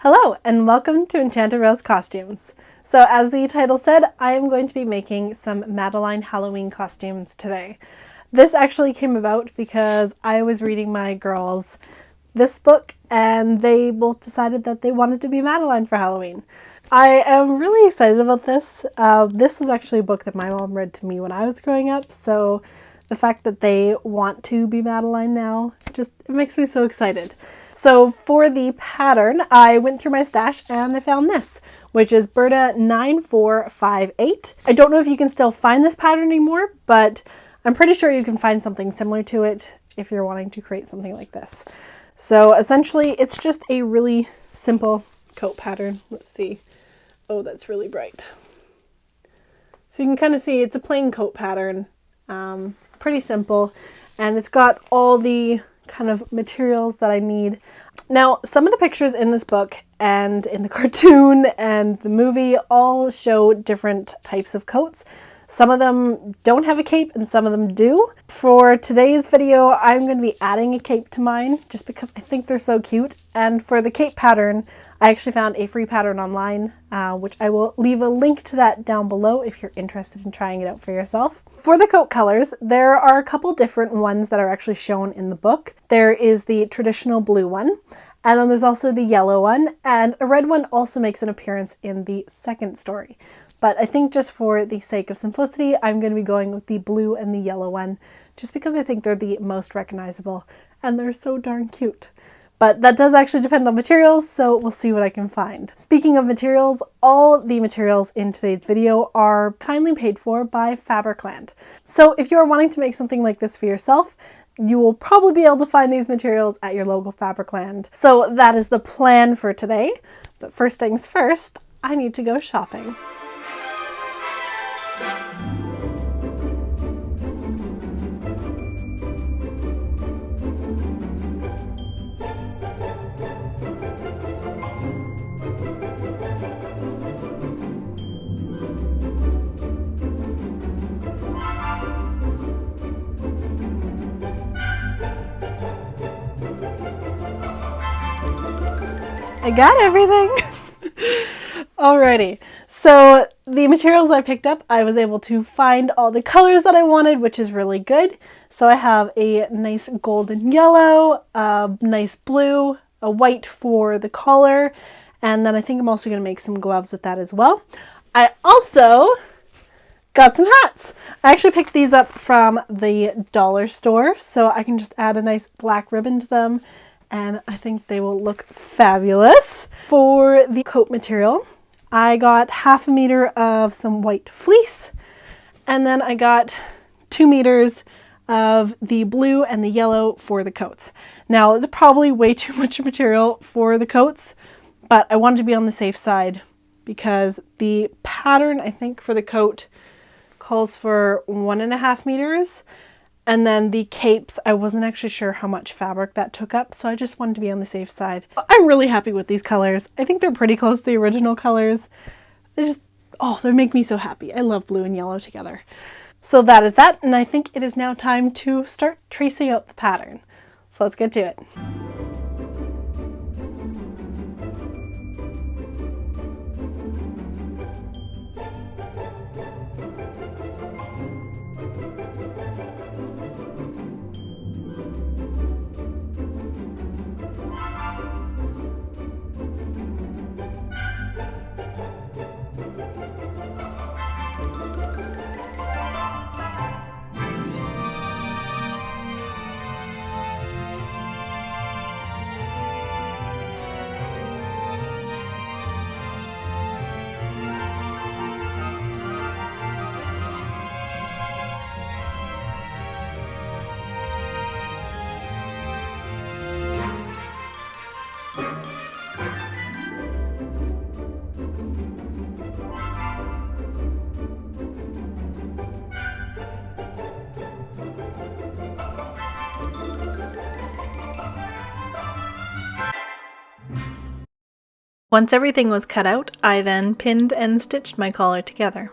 Hello and welcome to Enchanted Rose Costumes. So as the title said, I am going to be making some Madeline Halloween costumes today. This actually came about because I was reading my girls this book and they both decided that they wanted to be Madeline for Halloween. I am really excited about this. This was actually a book that my mom read to me when I was growing up, so the fact that they want to be Madeline now, it makes me so excited. So for the pattern, I went through my stash and I found this, which is BURDA 9458. I don't know if you can still find this pattern anymore, but I'm pretty sure you can find something similar to it if you're wanting to create something like this. So essentially, it's just a really simple coat pattern. Let's see. Oh, that's really bright. So you can kind of see it's a plain coat pattern, pretty simple, and it's got all the kind of materials that I need. Now, some of the pictures in this book and in the cartoon and the movie all show different types of coats. Some of them don't have a cape and some of them do. For today's video, I'm going to be adding a cape to mine just because I think they're so cute. And for the cape pattern, I actually found a free pattern online, which I will leave a link to that down below if you're interested in trying it out for yourself. For the coat colors, there are a couple different ones that are actually shown in the book. There is the traditional blue one, and then there's also the yellow one, and a red one also makes an appearance in the second story. But I think just for the sake of simplicity, I'm going to be going with the blue and the yellow one, just because I think they're the most recognizable, and they're so darn cute. But that does actually depend on materials, so we'll see what I can find. Speaking of materials, all the materials in today's video are kindly paid for by Fabricland. So if you're wanting to make something like this for yourself, you will probably be able to find these materials at your local Fabricland. So that is the plan for today. But first things first, I need to go shopping. I got everything. Alrighty, so the materials I picked up, I was able to find all the colors that I wanted, which is really good. So I have a nice golden yellow, a nice blue, a white for the collar, and then I think I'm also going to make some gloves with that as well. I also got some hats. I actually picked these up from the dollar store, so I can just add a nice black ribbon to them, and I think they will look fabulous. For the coat material, I got 1/2 meter of some white fleece, and then I got 2 meters of the blue and the yellow for the coats. Now, it's probably way too much material for the coats, but I wanted to be on the safe side because the pattern, I think, for the coat calls for 1.5 meters. And then the capes, I wasn't actually sure how much fabric that took up, so I just wanted to be on the safe side. I'm really happy with these colors. I think they're pretty close to the original colors. They make me so happy. I love blue and yellow together. So that is that, and I think it is now time to start tracing out the pattern. So let's get to it. Once everything was cut out, I then pinned and stitched my collar together.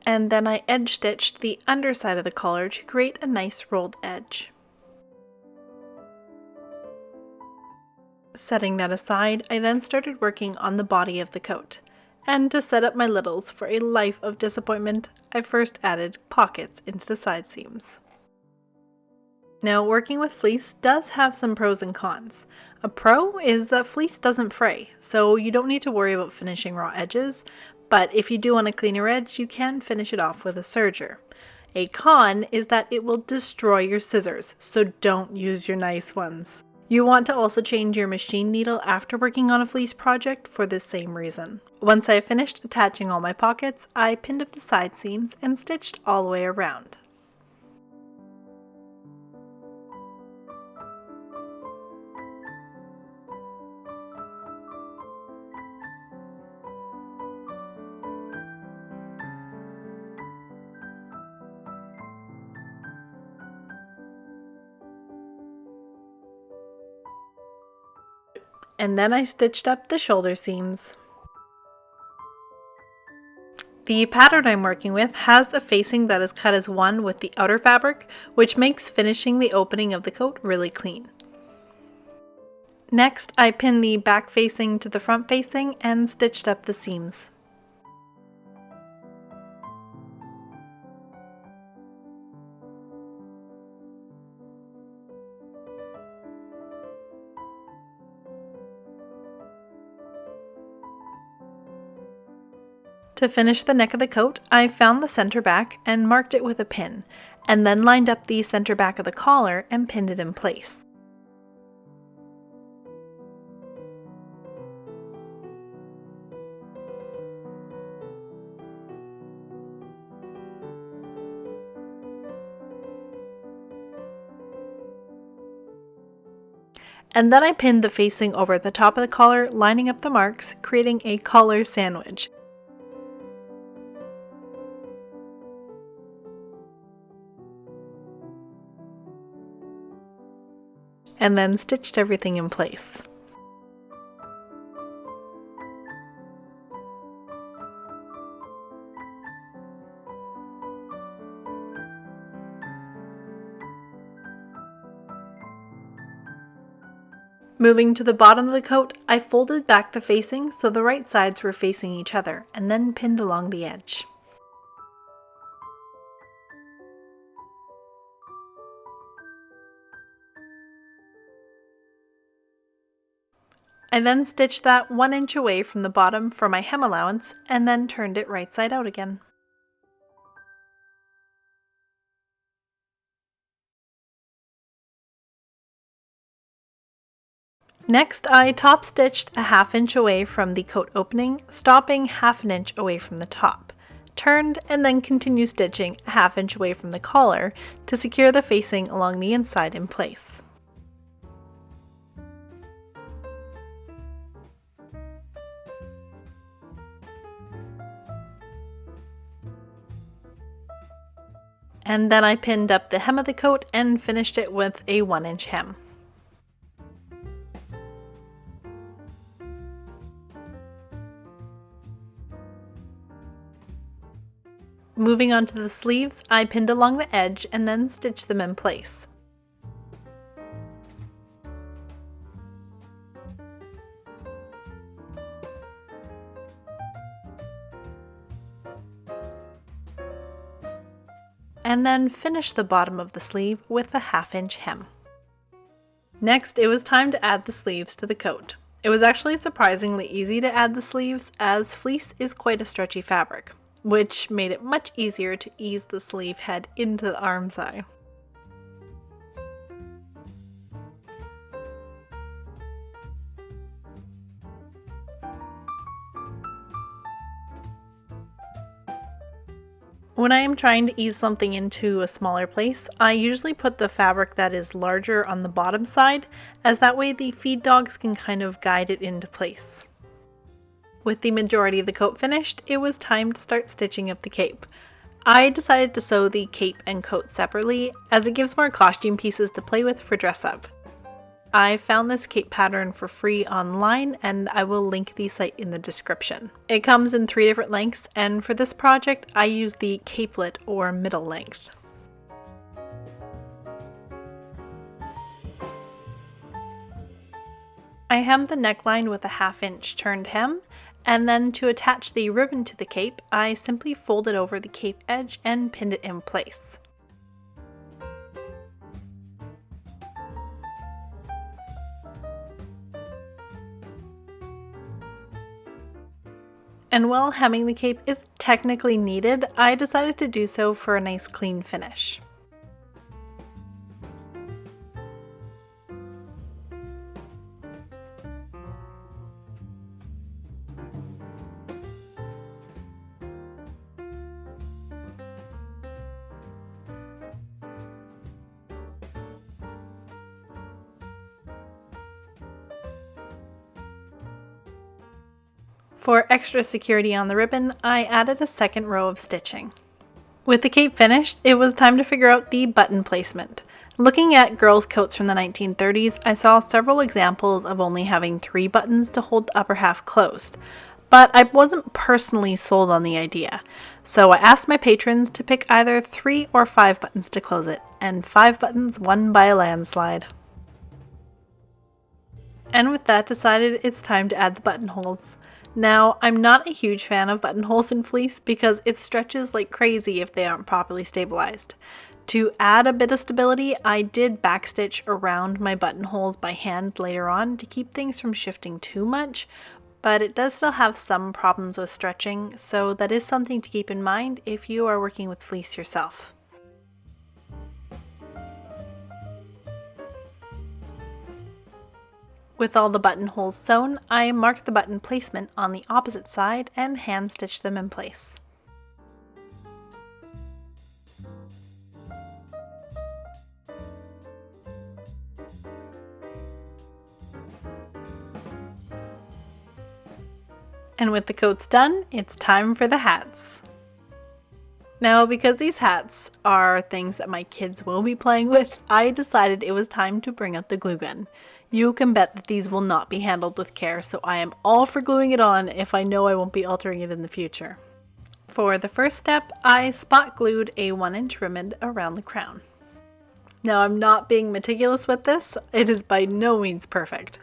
And then I edge stitched the underside of the collar to create a nice rolled edge. Setting that aside, I then started working on the body of the coat. And to set up my littles for a life of disappointment, I first added pockets into the side seams. Now, working with fleece does have some pros and cons. A pro is that fleece doesn't fray, so you don't need to worry about finishing raw edges, but if you do want a cleaner edge, you can finish it off with a serger. A con is that it will destroy your scissors, so don't use your nice ones. You want to also change your machine needle after working on a fleece project for this same reason. Once I finished attaching all my pockets, I pinned up the side seams and stitched all the way around. And then I stitched up the shoulder seams. The pattern I'm working with has a facing that is cut as one with the outer fabric, which makes finishing the opening of the coat really clean. Next, I pinned the back facing to the front facing and stitched up the seams. To finish the neck of the coat, I found the center back and marked it with a pin, and then lined up the center back of the collar and pinned it in place. And then I pinned the facing over the top of the collar, lining up the marks, creating a collar sandwich. And then stitched everything in place. Moving to the bottom of the coat, I folded back the facing so the right sides were facing each other, and then pinned along the edge. I then stitched that 1 inch away from the bottom for my hem allowance, and then turned it right side out again. Next, I top stitched a 1/2 inch away from the coat opening, stopping 1/2 inch away from the top. Turned and then continue stitching a 1/2 inch away from the collar to secure the facing along the inside in place. And then I pinned up the hem of the coat and finished it with a 1 inch hem. Moving on to the sleeves, I pinned along the edge and then stitched them in place. And then finish the bottom of the sleeve with a 1/2 inch hem. Next, it was time to add the sleeves to the coat. It was actually surprisingly easy to add the sleeves, as fleece is quite a stretchy fabric, which made it much easier to ease the sleeve head into the arm's eye. When I am trying to ease something into a smaller place, I usually put the fabric that is larger on the bottom side, as that way the feed dogs can kind of guide it into place. With the majority of the coat finished, it was time to start stitching up the cape. I decided to sew the cape and coat separately, as it gives more costume pieces to play with for dress up. I found this cape pattern for free online, and I will link the site in the description. It comes in 3 different lengths, and for this project I use the capelet or middle length. I hemmed the neckline with a 1/2 inch turned hem, and then to attach the ribbon to the cape, I simply folded over the cape edge and pinned it in place. And while hemming the cape isn't technically needed, I decided to do so for a nice clean finish. For extra security on the ribbon, I added a second row of stitching. With the cape finished, it was time to figure out the button placement. Looking at girls' coats from the 1930s, I saw several examples of only having 3 buttons to hold the upper half closed, but I wasn't personally sold on the idea, so I asked my patrons to pick either 3 or 5 buttons to close it, and 5 buttons won by a landslide. And with that decided, it's time to add the buttonholes. Now, I'm not a huge fan of buttonholes in fleece because it stretches like crazy if they aren't properly stabilized. To add a bit of stability, I did backstitch around my buttonholes by hand later on to keep things from shifting too much, but it does still have some problems with stretching, so that is something to keep in mind if you are working with fleece yourself. With all the buttonholes sewn, I marked the button placement on the opposite side and hand stitched them in place. And with the coats done, it's time for the hats. Now, because these hats are things that my kids will be playing with, I decided it was time to bring out the glue gun. You can bet that these will not be handled with care, so I am all for gluing it on if I know I won't be altering it in the future. For the first step, I spot glued a 1-inch ribbon around the crown. Now, I'm not being meticulous with this, it is by no means perfect.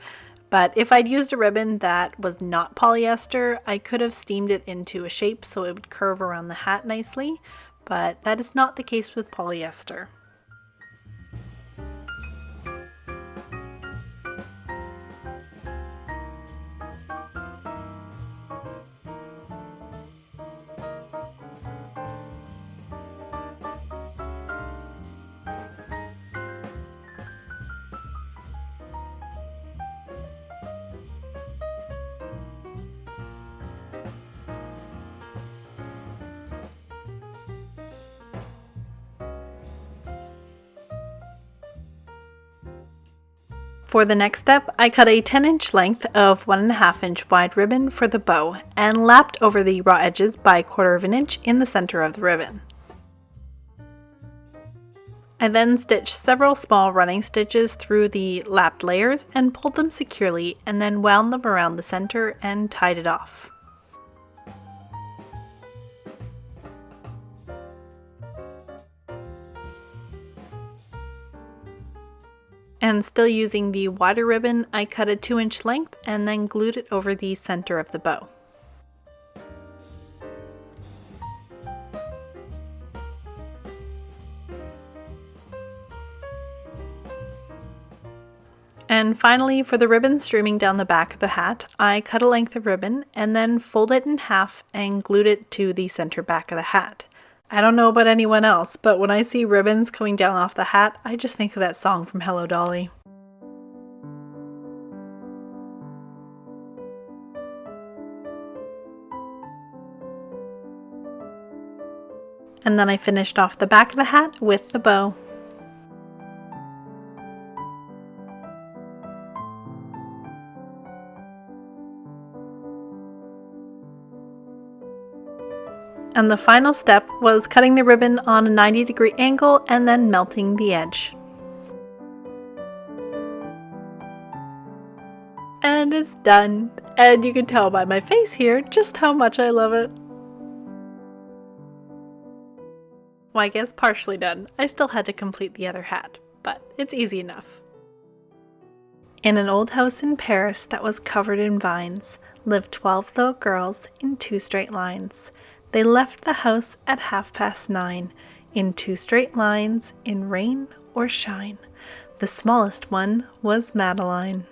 But if I'd used a ribbon that was not polyester, I could have steamed it into a shape so it would curve around the hat nicely, but that is not the case with polyester. For the next step, I cut a 10-inch length of 1.5-inch wide ribbon for the bow and lapped over the raw edges by 1/4 inch in the center of the ribbon. I then stitched several small running stitches through the lapped layers and pulled them securely, and then wound them around the center and tied it off. And still using the wider ribbon, I cut a 2-inch length and then glued it over the center of the bow. And finally, for the ribbon streaming down the back of the hat, I cut a length of ribbon and then folded it in half and glued it to the center back of the hat. I don't know about anyone else, but when I see ribbons coming down off the hat, I just think of that song from Hello Dolly. And then I finished off the back of the hat with the bow. And the final step was cutting the ribbon on a 90-degree angle and then melting the edge. And it's done. And you can tell by my face here just how much I love it. Well, I guess partially done. I still had to complete the other hat, but it's easy enough. In an old house in Paris that was covered in vines lived 12 little girls in 2 straight lines. They left the house at 9:30 in 2 straight lines in rain or shine. The smallest one was Madeline.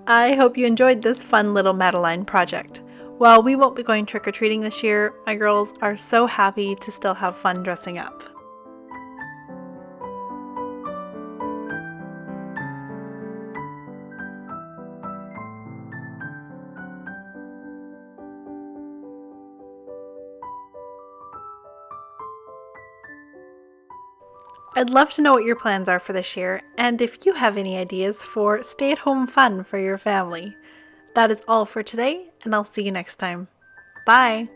I hope you enjoyed this fun little Madeline project. While we won't be going trick-or-treating this year, my girls are so happy to still have fun dressing up. I'd love to know what your plans are for this year, and if you have any ideas for stay-at-home fun for your family. That is all for today, and I'll see you next time. Bye!